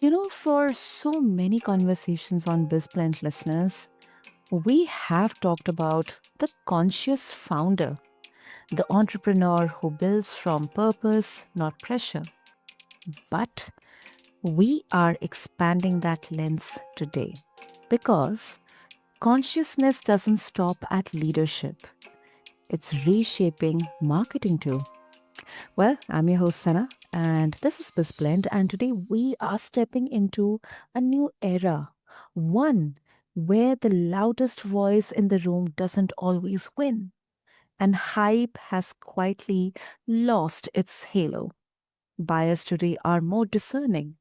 For so many conversations on BizBlend listeners, we have talked about the conscious founder, the entrepreneur who builds from purpose, not pressure. But we are expanding that lens today because consciousness doesn't stop at leadership, it's reshaping marketing too. Well, I'm your host, Sana, and this is BizBlend, and today we are stepping into a new era, one where the loudest voice in the room doesn't always win, and hype has quietly lost its halo. Buyers today are more discerning.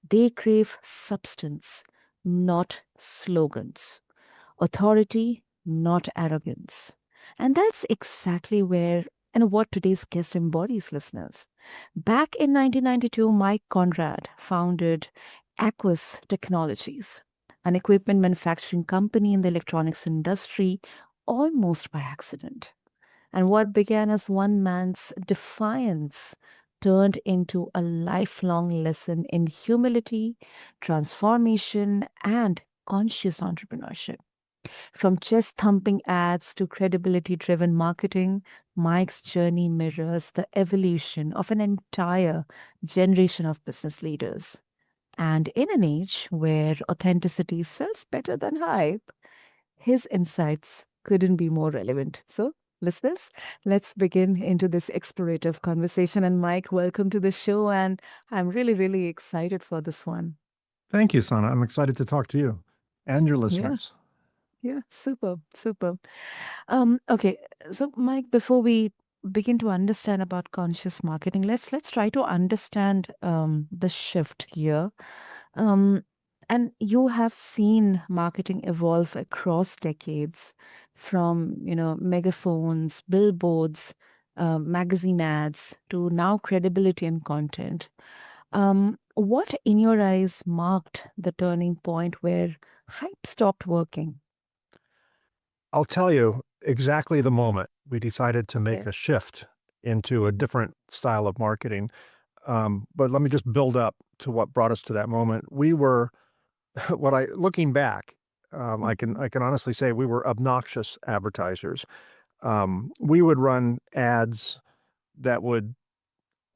They crave substance, not slogans, authority, not arrogance. And that's exactly where and what today's guest embodies, listeners. Back in 1992, Mike Konrad founded Aquas Technologies, an equipment manufacturing company in the electronics industry, almost by accident. And what began as one man's defiance turned into a lifelong lesson in humility, transformation, and conscious entrepreneurship. From chest thumping ads to credibility driven marketing, Mike's journey mirrors the evolution of an entire generation of business leaders. And in an age where authenticity sells better than hype, his insights couldn't be more relevant. So, listeners, let's begin into this explorative conversation. And Mike, welcome to the show. And I'm really, really excited for this one. Thank you, Sana. I'm excited to talk to you and your Yeah. listeners. Yeah, super, super. Okay, so Mike, before we begin to understand about conscious marketing, let's try to understand the shift here. Um, and you have seen marketing evolve across decades, from megaphones, billboards, magazine ads to now credibility and content. What, in your eyes, marked the turning point where hype stopped working? I'll tell you exactly the moment we decided to make Okay. a shift into a different style of marketing. But let me just build up to what brought us to that moment. We were, looking back, I can honestly say we were obnoxious advertisers. We would run ads that would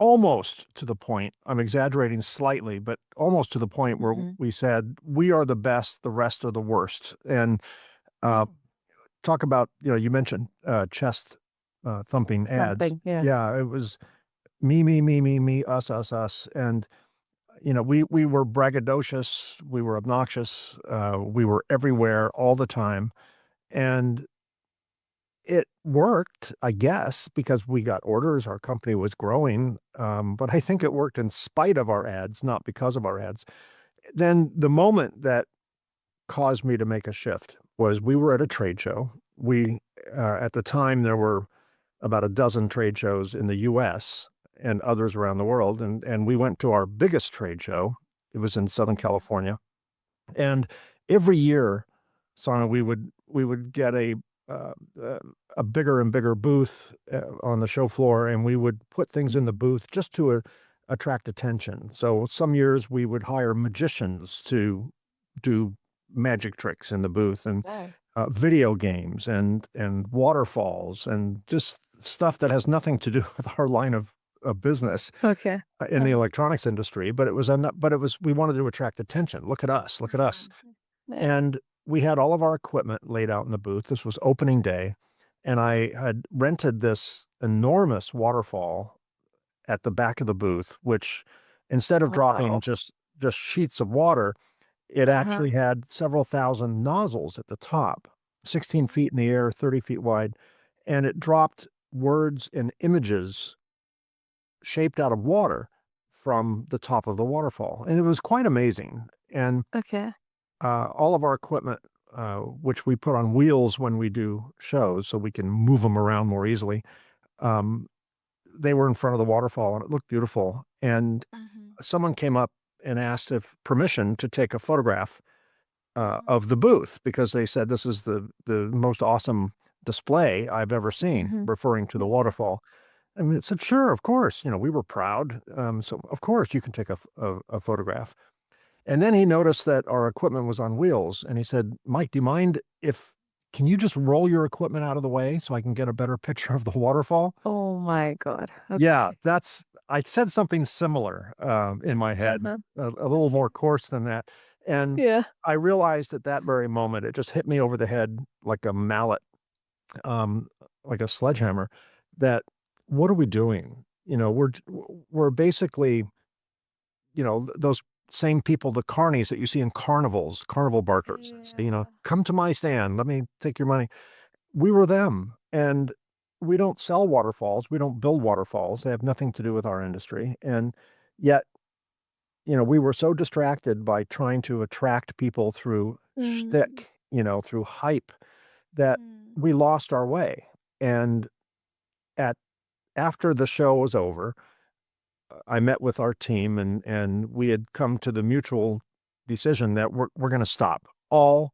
almost to the point, I'm exaggerating slightly, but almost to the point where Mm-hmm. we said, we are the best, the rest are the worst. And uh, talk about, you mentioned chest thumping ads. Thumping, yeah. Yeah, it was me, us. And, we were braggadocious, we were obnoxious, we were everywhere all the time. And it worked, I guess, because we got orders, our company was growing. But I think it worked in spite of our ads, not because of our ads. Then the moment that caused me to make a shift was we were at a trade show. At the time, there were about a dozen trade shows in the US and others around the world. And we went to our biggest trade show. It was in Southern California. And every year, Sana, we would get uh, uh, a bigger and bigger booth on the show floor, and we would put things in the booth just to attract attention. So some years we would hire magicians to do magic tricks in the booth, and Wow. video games and waterfalls and just stuff that has nothing to do with our line of business Okay. in the electronics industry. But it was we wanted to attract attention. Look at us, look at us. Yeah. And we had all of our equipment laid out in the booth. This was opening day, and I had rented this enormous waterfall at the back of the booth, which instead of dropping Wow. just sheets of water, it Uh-huh. actually had several thousand nozzles at the top, 16 feet in the air, 30 feet wide, and it dropped words and images shaped out of water from the top of the waterfall. And it was quite amazing. And Okay. all of our equipment, which we put on wheels when we do shows so we can move them around more easily, um, they were in front of the waterfall and it looked beautiful. And Mhm. someone came up and asked if permission to take a photograph Mhm. of the booth because they said this is the most awesome display I've ever seen, Mhm. referring to the Yeah. waterfall. I mean, it said, sure, of course. We were proud. So of course you can take a photograph. And then he noticed that our equipment was on wheels, and he said, "Mike, do you mind if can you just roll your equipment out of the way so I can get a better picture of the waterfall?" Oh my God. Yeah, Okay. I said something similar, in my head, Uh-huh. a little Okay. more coarse than that, and Yeah. I realized at that very moment, it just hit me over the head like a mallet, um, like a sledgehammer, that what are we doing? We're basically, those same people, the carnies that you see in carnivals, carnival barkers, and say, Yeah. "Come to my stand, let me take your money." We were them, and we don't sell waterfalls, we don't build waterfalls, they have nothing to do with our industry, and yet, we were so distracted by trying to attract people through Mm. shtick, through hype, that Mm. we lost our way, and at after the show was over, I met with our team, and we had come to the mutual decision that we're gonna stop all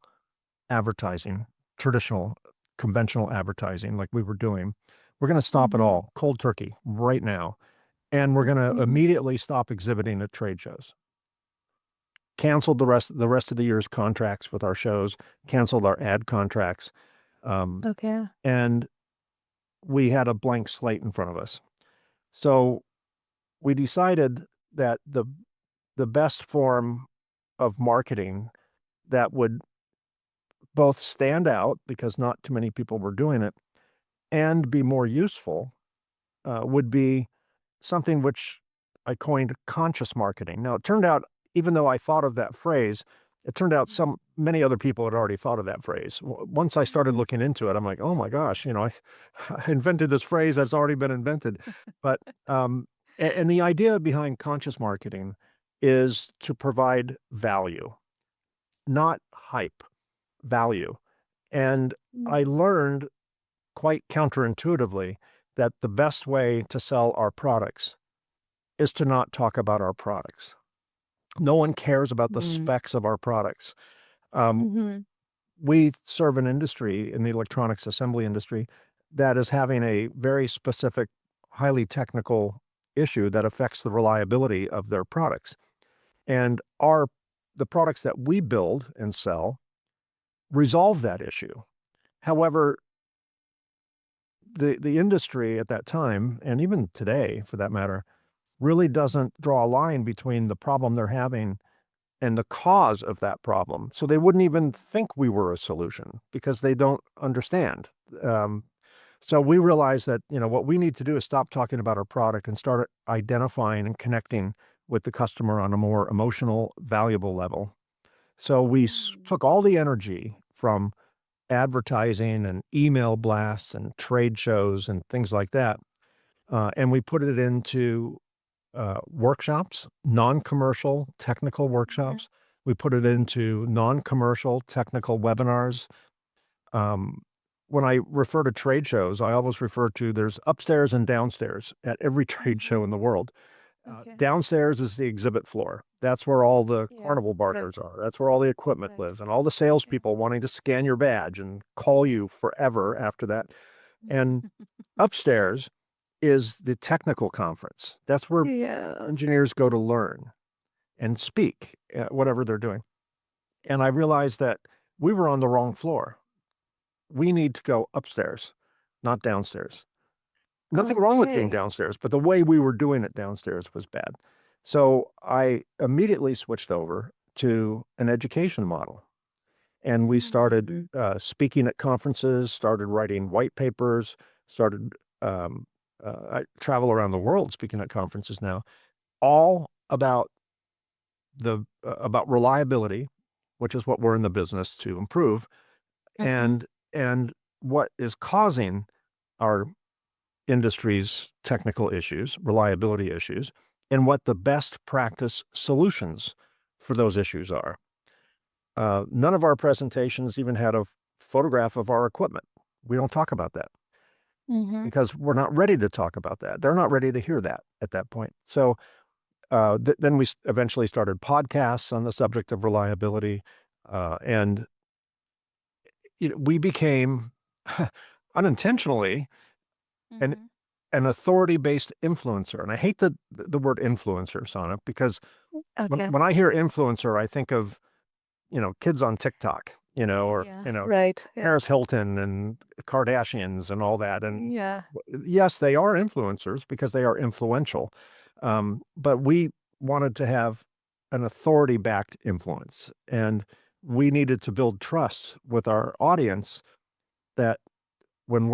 advertising, traditional, conventional advertising like we were doing. We're gonna stop it Mhm. all, cold turkey, right now, and we're gonna Mhm. immediately stop exhibiting at trade shows. Canceled the rest of the year's contracts with our shows, canceled our ad contracts, um, Okay. and we had a blank slate in front of us. So we decided that the best form of marketing that would both stand out because not too many people were doing it and be more useful would be something which I coined conscious marketing. Now, it turned out, even though I thought of that phrase, it turned out many other people had already thought of that phrase. Once I started Mhm. looking into it, I'm like, oh my gosh, I invented this phrase that's already been invented. But and the idea behind conscious marketing is to provide value, not hype, value. And I Mhm. learned quite counterintuitively that the best way to sell our products is to not talk about our products. No one cares about the Mm. specs of our products. Um, Mhm. we serve an industry in the electronics assembly industry that is having a very specific, highly technical issue that affects the reliability of their products. And the products that we build and sell resolve that issue. However, the industry at that time, and even today for that matter, really doesn't draw a line between the problem they're having and the cause of that problem. So they wouldn't even think we were a solution because they don't understand. Um, so we realized that, what we need to do is stop talking about our product and start identifying and connecting with the customer on a more emotional, valuable level. So we Mm. took all the energy from advertising and email blasts and trade shows and things like that, and we put it into workshops, non-commercial technical Mhm. workshops. We put it into non-commercial technical webinars. Um, when I refer to trade shows, I always refer to there's upstairs and downstairs at every trade show Mhm. in the world. Okay. Downstairs is the exhibit floor. That's where all the Yeah. carnival Right. barkers are. That's where all the equipment Right. lives and all the Yeah. salespeople wanting to scan your badge and call you forever after that. And upstairs is the technical conference. That's where Yeah. engineers go to learn and speak, whatever they're doing. And I realized that we were on the wrong floor. We need to go upstairs, not downstairs. Nothing wrong with being Okay. downstairs, but the way we were doing it downstairs was bad. So I immediately switched over to an education model. And we started Mm. speaking at conferences, started writing white papers, started, I travel around the world speaking at conferences now, all about reliability, which is what we're in the business to improve, Mhm. and what is causing our industry's technical issues, reliability issues, and what the best practice solutions for those issues are. None of our presentations even had a photograph of our equipment. We don't talk about that Mhm. because we're not ready to talk about that. They're not ready to hear that at that point. So then we eventually started podcasts on the subject of reliability, and we became unintentionally an Mhm. an authority-based influencer. And I hate the word influencer, Sana, because Okay. when I hear influencer, I think of, kids on TikTok, or, Yeah. Right. Yeah. Paris Hilton and Kardashians and all that. And Yeah. yes, they are influencers because they are influential. But we wanted to have an authority-backed influence, and we needed to build trust with our audience that when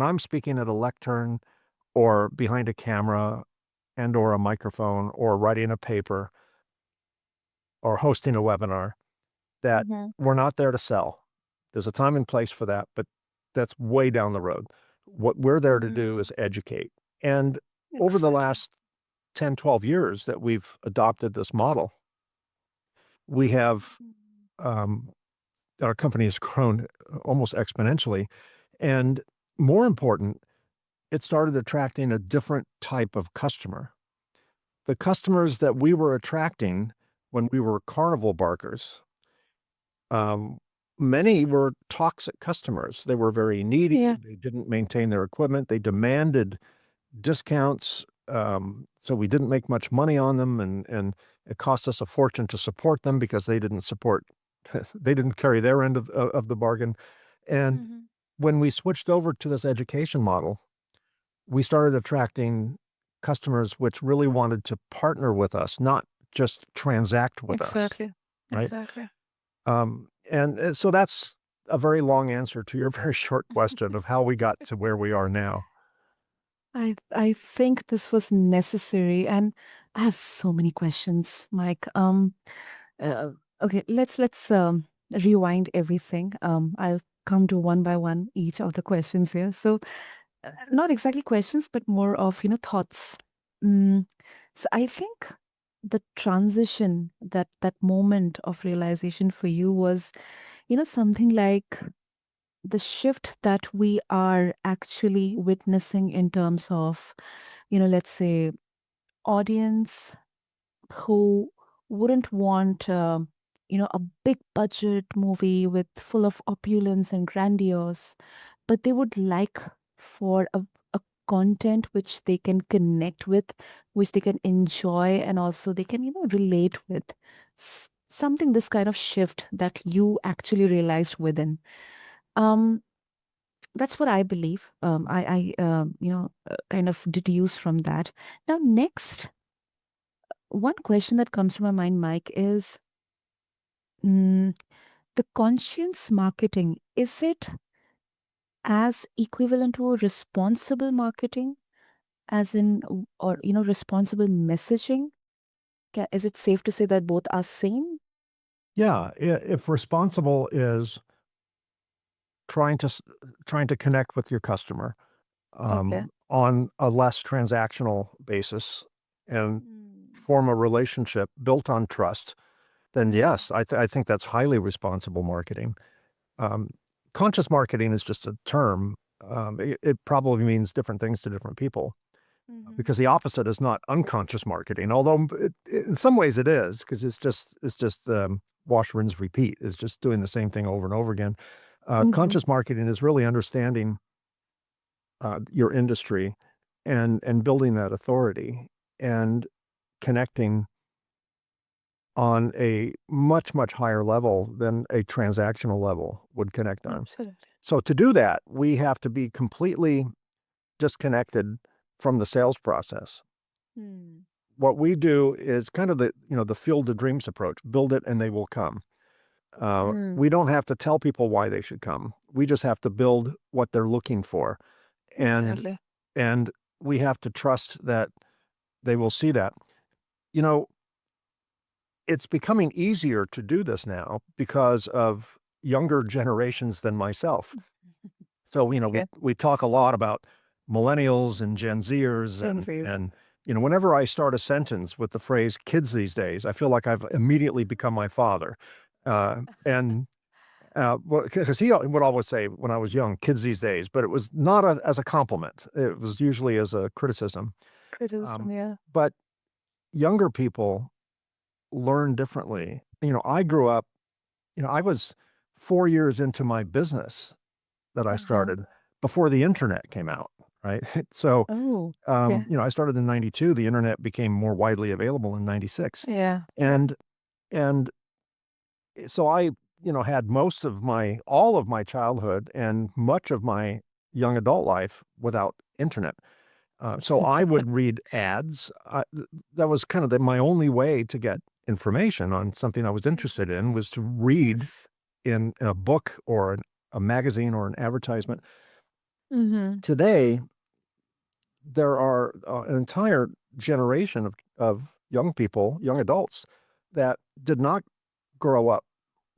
I'm speaking at a lectern or behind a camera and or a microphone or writing a paper or hosting a webinar, that Mhm. we're not there to sell. There's a time and place for that, but that's way down the road. What we're there to do Mm. is educate. And over the Exactly. last 10, 12 years that we've adopted this model, we have, Mm. um, our company has grown almost exponentially. And more important, it started attracting a different type of customer. The customers that we were attracting when we were carnival barkers, um, many were toxic customers. They were very needy. Yeah. They didn't maintain their equipment. They demanded discounts. So we didn't make much money on them, and it cost us a fortune to support them because they didn't support, they didn't carry their end of the bargain. And Mhm. when we switched over to this education model, we started attracting customers which really wanted to partner with us, not just transact with us, Exactly. right? Exactly. And so that's a very long answer to your very short question of how we got to where we are now. I think this was necessary, and I have so many questions, Mike. Uh, okay, let's rewind everything. I'll come to one by one each of the questions here. So, not exactly questions, but more of thoughts. Mm, so I think the transition, that moment of realization for you was something like the shift that we are actually witnessing in terms of let's say audience who wouldn't want a big budget movie with full of opulence and grandiose, but they would like for a content which they can connect with, which they can enjoy, and also they can relate with. Something, this kind of shift that you actually realized within. um that's what I believe. I kind of deduce from that. Now, next, one question that comes to my mind, Mike, is mm, the conscious marketing. Is it as equivalent to responsible marketing, as in, or responsible messaging? Is it safe to say that both are same? Yeah, if responsible is trying to trying to connect with your customer, Okay. on a less transactional basis and Mm. form a relationship built on trust, then Mhm. yes, I think that's highly responsible marketing. Um, Conscious marketing is just a term. It probably means different things to different people, Mhm. because the opposite is not unconscious marketing. Although in some ways it is, because it's just wash, rinse, repeat. It's just doing the same thing over and over again. Mhm. Conscious marketing is really understanding your industry and building that authority and connecting on a much, much higher level than a transactional level would connect on. Absolutely. So to do that, we have to be completely disconnected from the sales process. Hmm. What we do is kind of the field of dreams approach, build it and they will come. Mm. We don't have to tell people why they should come. We just have to build what they're looking for. And Exactly. and we have to trust that they will see that. You know, it's becoming easier to do this now because of younger generations than myself. So, Okay. we talk a lot about millennials and Gen Zers, Gen and Zs. whenever I start a sentence with the phrase "kids these days," I feel like I've immediately become my father. And well, because he would always say when I was young, "kids these days," but it was not as a compliment. It was usually as a criticism. Criticism, Um, yeah. but younger people learn differently. I grew up. I was 4 years into my business that I Uh-huh. started before the internet came out. right? So, Oh, yeah. I started in 92. The internet became more widely available in 96. Yeah. And, and so I, had all of my childhood and much of my young adult life without internet. So I would read ads. That was kind of my only way to get information on something I was interested in, was to read Yes. in a book or a magazine or an advertisement. Mm-hmm. Today, there are an entire generation of young people, young adults, that did not grow up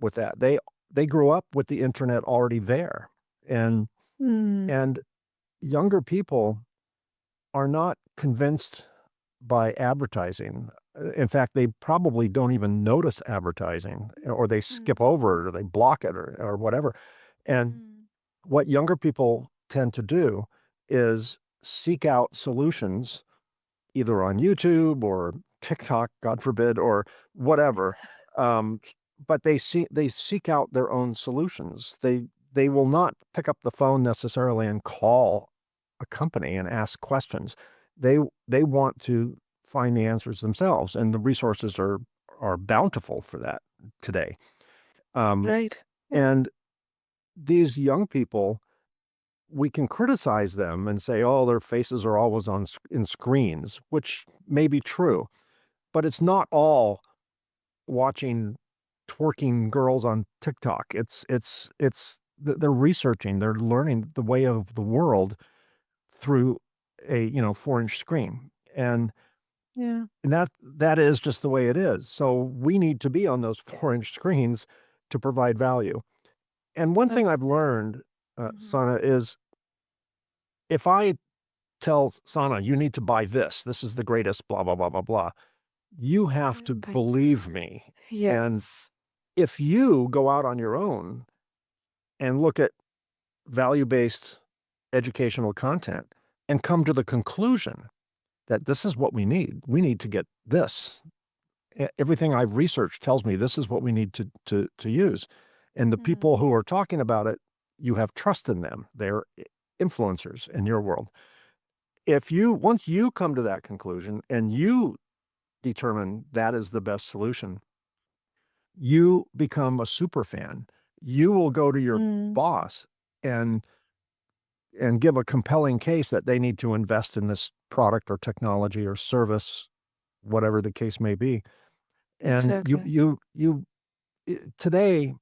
with that. They grew up with the internet already there, and Mm. and younger people are not convinced by advertising. In fact, they probably don't even notice advertising, or they skip over it, or they block it, or whatever. And Mm. what younger people tend to do is seek out solutions either on YouTube or TikTok, God forbid, or whatever. Um, but they seek out their own solutions. They will not pick up the phone necessarily and call a company and ask questions. They want to find the answers themselves, and the resources are bountiful for that today. Um, Right. Yeah. and these young people, we can criticize them and say, "Oh, their faces are always in screens," which may be true, but it's not all watching twerking girls on TikTok. They're researching, they're learning the way of the world through a 4-inch screen, and Yeah. that is just the way it is. So we need to be on those 4-inch screens to provide value. And one thing I've Absolutely. learned, Mm-hmm. Sana, is if I tell Sana, you need to buy this. This is the greatest, blah, blah, blah, blah, blah. You have to Right. believe me. And Yes. if you go out on your own and look at value-based educational content and come to the conclusion that this is what we need to get this. Everything I've researched tells me this is what we need to use. And the people Mm. who are talking about it, you have trust in them. They're influencers in your world. Once you come to that conclusion and you determine that is the best solution, you become a super fan. You will go to your Mm. boss and give a compelling case that they need to invest in this product or technology or service, whatever the case may be. And Exactly. today,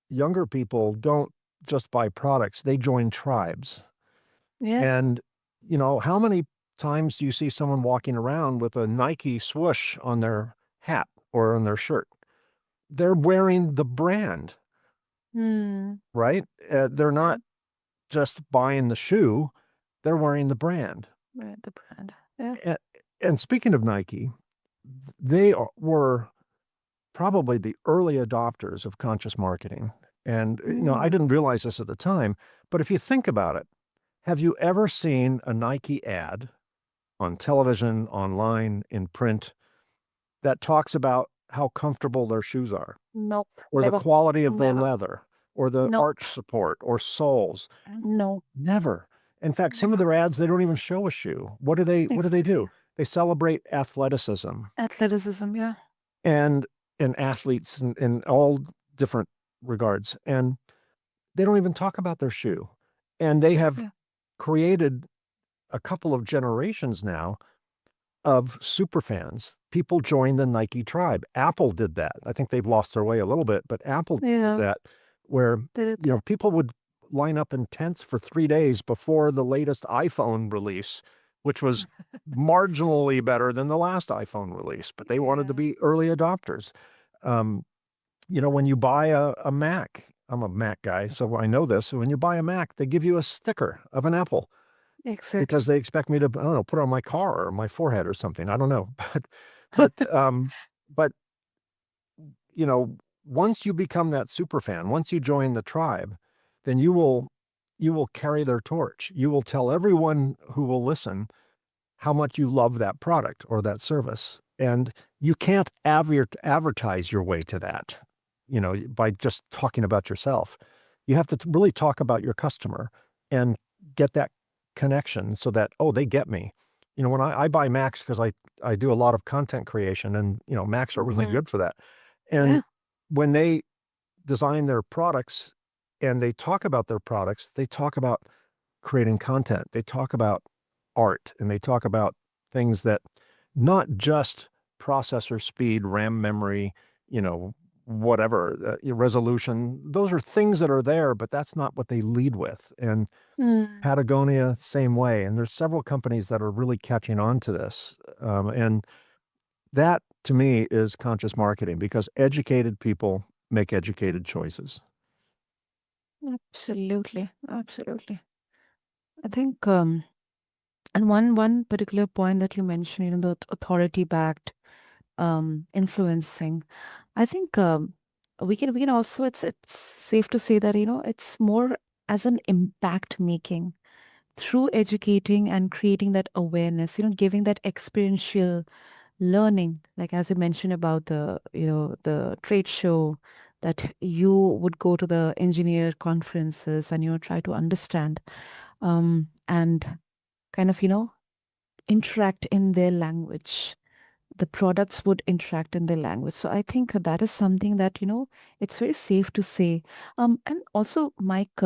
younger people don't just buy products, they join tribes. Yeah. And, how many times do you see someone walking around with a Nike swoosh on their hat or on their shirt? They're wearing the brand, Mm. right? They're Yeah. not just buying the shoe, they're wearing the brand. Right. The brand. Yeah. And, and speaking of Nike, were probably the early adopters of conscious marketing. And, I Mm. didn't realize this at the time, but if you think about it, have you ever seen a Nike ad on television, online, in print that talks about how comfortable their shoes are, Nope. or the Never. quality of the Never. leather, or the Nope. arch support, or soles? No. Never. In fact, some of Never. their ads, they don't even show a shoe. What do they Exactly. do? They celebrate athleticism Athleticism. Yeah. and athletes in all different regards. And they don't even talk about their shoe. And they have Exactly. created a couple of generations now of super fans. People join the Nike tribe. Apple did that. I think they've lost their way a little bit, but Apple did Yeah. that, where, Did it? people would line up in tents for 3 days before the latest iPhone release, which was marginally better than the last iPhone release, but they wanted to Yeah. be early adopters. Um, when you buy a Mac, I'm a Mac guy, so I know this. When you buy a Mac, they give you a sticker of an apple Exactly. because they expect me to, I don't know, put it on my car or my forehead or something. I don't know. But, but, you know, once you become that super fan, once you join the tribe, then you will carry their torch. You will tell everyone who will listen how much you love that product or that service. And you can't advertise your way to that, by just talking about yourself. You have to really talk about your customer and get that connection so that, oh, they get me. When I buy Macs because I do a lot of content creation, and Macs are really Mhm. good for that. And Yeah. when they design their products and they talk about their products, they talk about creating content. They talk about art, and they talk about things that not just processor speed, RAM memory, you know, whatever, resolution. Those are things that are there, but that's not what they lead with. And Mm. Patagonia, same way. And there's several companies that are really catching on to this. And that to me is conscious marketing, because educated people make educated choices. Absolutely. Absolutely. I think and one particular point that you mentioned, the authority backed influencing. I think we can also, it's safe to say that it's more as an impact making through educating and creating that awareness, giving that experiential learning, like as you mentioned about the trade show, that you would go to the engineer conferences and try to understand and kind of interact in their language. The products would interact in their language. So I think that is something that it's very safe to say. And also, Mike,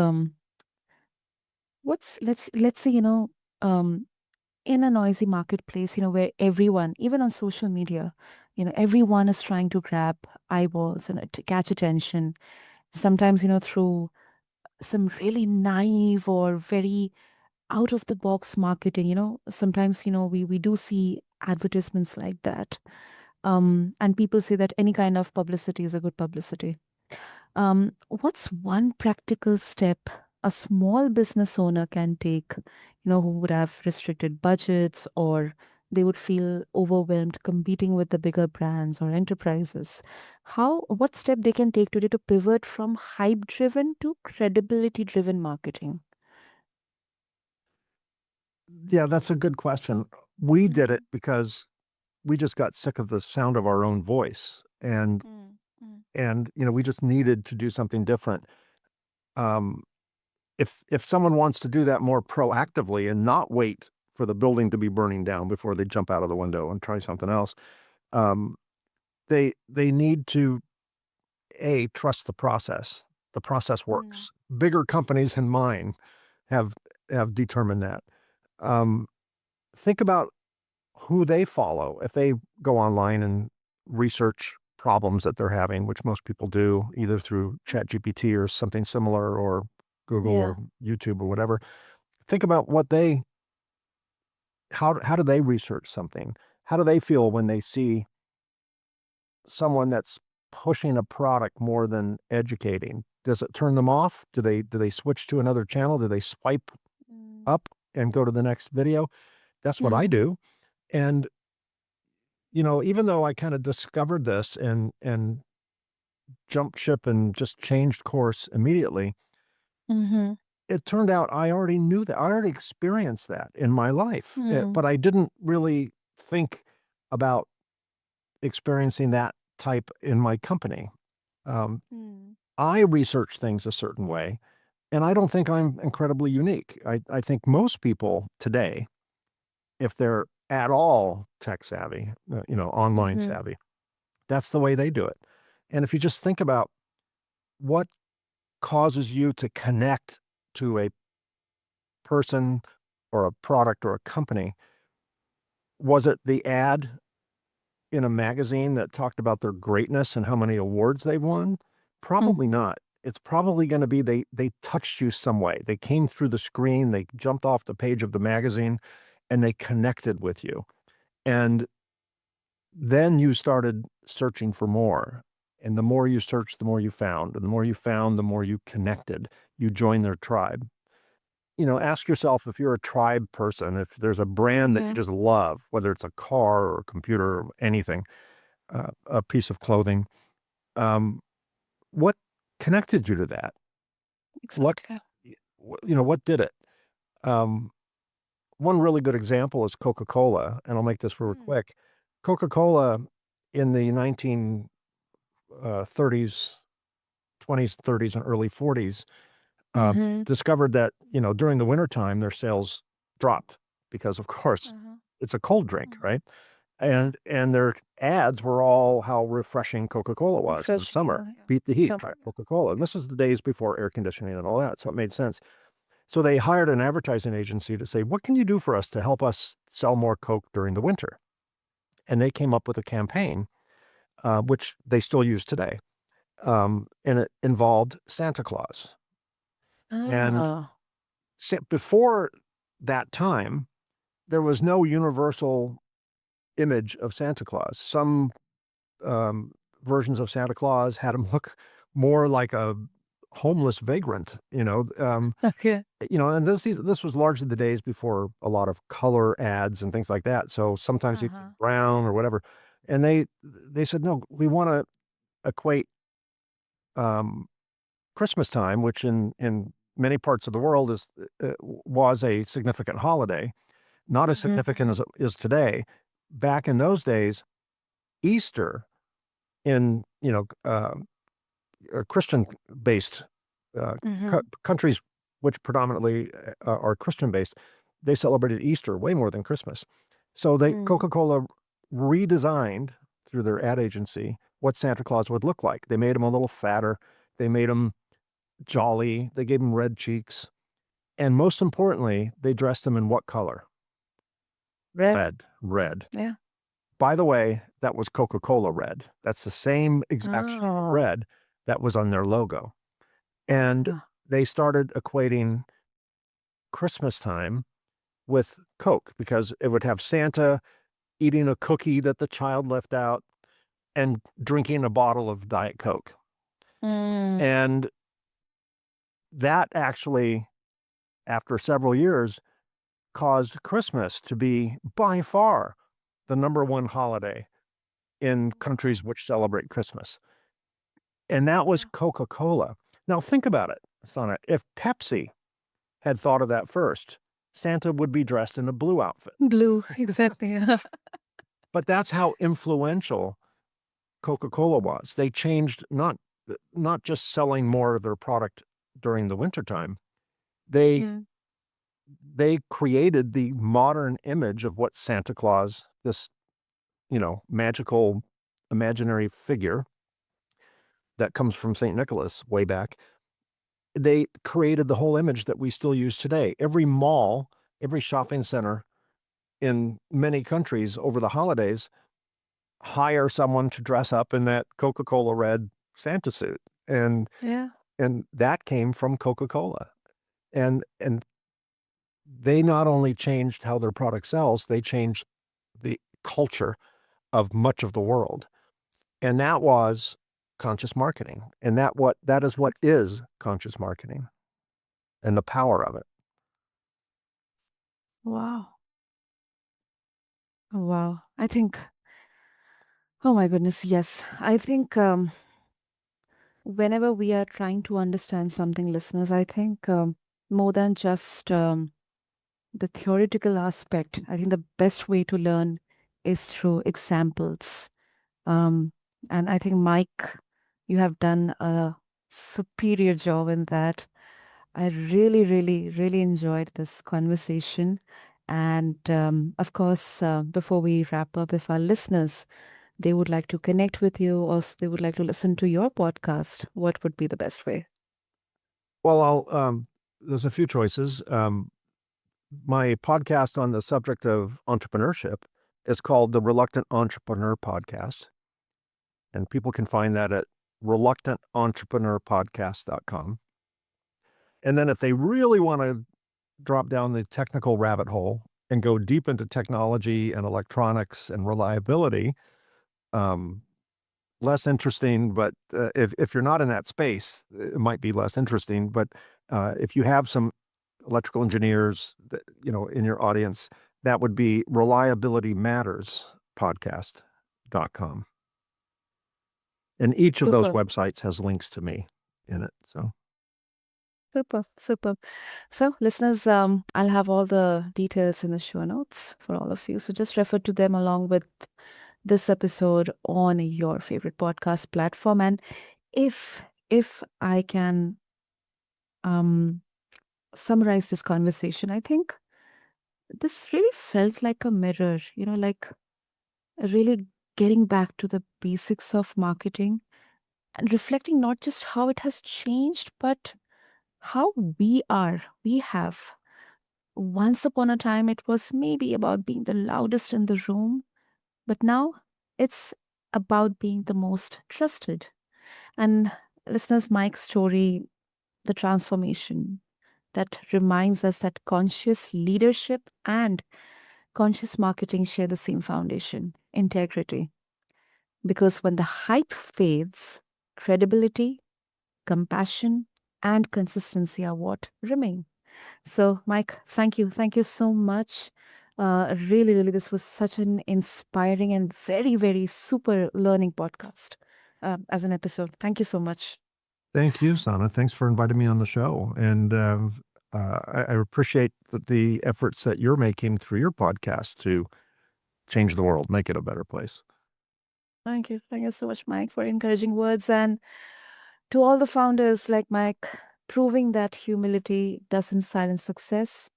what's let's say um in a noisy marketplace, where everyone, even on social media, everyone is trying to grab eyeballs and to catch attention. Sometimes through some really naive or very out of the box marketing. Sometimes we do see advertisements like that, and people say that any kind of publicity is a good publicity. What's one practical step a small business owner can take, who would have restricted budgets, or they would feel overwhelmed competing with the bigger brands or enterprises? What step they can take today to pivot from hype driven to credibility driven marketing? Yeah, that's a good question. We did it Mhm. because we just got sick of the sound of our own voice, and Mm, mm. we just needed to do something different. Um, if someone wants to do that more proactively and not wait for the building to be burning down before they jump out of the window and try something else, um, they need to trust the process. The process Mm, works. Bigger companies than mine have determined that. Um, think about who they follow. If they go online and research problems that they're having, which most people do, either through ChatGPT or something similar, or Google yeah. or YouTube or whatever, think about how do they research something? How do they feel when they see someone that's pushing a product more than educating? Does it turn them off? Do they switch to another channel? Do they swipe Mm, up and go to the next video? That's what I mm, do. And even though I kind of discovered this and jumped ship and just changed course immediately, mhm, it turned out I already knew that. I already experienced that in my life. mm, But I didn't really think about experiencing that type in my company. Um, mm, I research things a certain way, and I don't think I'm incredibly unique. I think most people today, if they're at all tech savvy, online mhm, savvy, that's the way they do it. And if you just think about what causes you to connect to a person or a product or a company, was it the ad in a magazine that talked about their greatness and how many awards they won? mm, Probably not. It's probably going to be they touched you some way. They came through the screen, they jumped off the page of the magazine, and they connected with you. And then you started searching for more. And the more you searched, the more you found. And the more you found, the more you connected. You joined their tribe. Ask yourself, if you're a tribe person, if there's a brand that you yeah, just love, whether it's a car or a computer or anything, a piece of clothing, um, what connected you to that? What, exactly. what did it? Um, One really good example is Coca-Cola, and I'll make this real Mm, quick. Coca-Cola in the 1930s, 20s, 30s, and early 40s mhm, discovered that, during the wintertime, their sales dropped because, of course, Uh-huh. it's a cold drink, Uh-huh. right? Yeah. And their ads were all how refreshing Coca-Cola was in Refreshing. summer. Yeah. Yeah. Beat the heat, try Summer. Yeah. Coca-Cola. And Yeah. this was the days before air conditioning and all that, so it made sense. So they hired an advertising agency to say, what can you do for us to help us sell more Coke during the winter? And they came up with a campaign, which they still use today. And it involved Santa Claus. And Ah. before that time, there was no universal image of Santa Claus. Some um, versions of Santa Claus had him look more like a homeless vagrant, Okay. and this was largely the days before a lot of color ads and things like that. So sometimes you Uh-huh. brown or whatever, and they said no, we want to equate um, Christmas time, which in many parts of the world was a significant holiday, not as Mm-hmm. significant as it is today. Back in those days, Easter in Christian based Mm-hmm. countries which predominantly are Christian based, they celebrated Easter way more than Christmas. So Mm. Coca-Cola redesigned through their ad agency what Santa Claus would look like. They made him a little fatter. They made him jolly. They gave him red cheeks. And most importantly, they dressed him in what color? Red. Red. Red. Yeah. By the way, that was Coca-Cola red. That's the same exact shade of Oh. red that was on their logo. And Ah. they started equating Christmas time with Coke because it would have Santa eating a cookie that the child left out and drinking a bottle of Diet Coke. Mm. And that actually, after several years, caused Christmas to be by far the number one holiday in countries which celebrate Christmas. And that was Yeah. Coca-Cola. Now think about it, Sana. If Pepsi had thought of that first, Santa would be dressed in a blue outfit. Blue. Exactly. But that's how influential Coca-Cola was. They changed not just selling more of their product during the wintertime. They Mm. they created the modern image of what Santa Claus, this, magical imaginary figure that comes from St. Nicholas way back. They created the whole image that we still use today. Every mall, every shopping center in many countries over the holidays hire someone to dress up in that Coca-Cola red Santa suit. And Yeah. and that came from Coca-Cola. And they not only changed how their product sells, they changed the culture of much of the world. And that was conscious marketing. And that is what is conscious marketing and the power of it. Wow. Wow. I think, oh my goodness, yes. I think whenever we are trying to understand something, listeners, I think more than just the theoretical aspect, I think the best way to learn is through examples. Um, and I think, Mike, you have done a superior job in that. I really, really, really enjoyed this conversation. And of course, before we wrap up, if our listeners they would like to connect with you or they would like to listen to your podcast, what would be the best way? Well, there's a few choices. My podcast on the subject of entrepreneurship is called the Reluctant Entrepreneur Podcast. And people can find that at reluctantentrepreneur.podcast.com. And then if they really want to drop down the technical rabbit hole and go deep into technology and electronics and reliability, um, less interesting, but if you're not in that space, it might be less interesting. But if you have some electrical engineers, in your audience, that would be Reliability Matters podcast.com. And each of those Super, websites has links to me in it. So, super, super. So, listeners, I'll have all the details in the show notes for all of you. So, just refer to them along with this episode on your favorite podcast platform. And if I can um, summarize this conversation, I think this really felt like a mirror, like really getting back to the basics of marketing and reflecting not just how it has changed, but how we have. Once upon a time, it was maybe about being the loudest in the room, but now it's about being the most trusted. And listeners, Mike's story, the transformation, that reminds us that conscious leadership and conscious marketing share the same foundation, integrity. Because when the hype fades, credibility, compassion, and consistency are what remain. So, Mike, thank you. Thank you so much. Really, really, this was such an inspiring and very, very super learning podcast as an episode. Thank you so much. Thank you, Sana. Thanks for inviting me on the show. And I appreciate the efforts that you're making through your podcast to change the world, make it a better place. Thank you. Thank you so much, Mike, for encouraging words. And to all the founders like Mike, proving that humility doesn't silence success,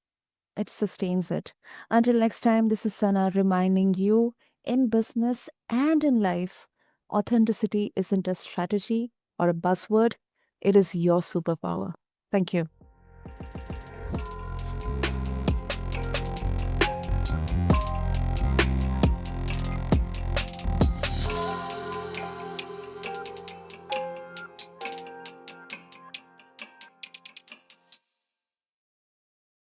it sustains it. Until next time, this is Sana reminding you, in business and in life, authenticity isn't a strategy or a buzzword, it is your superpower. Thank you.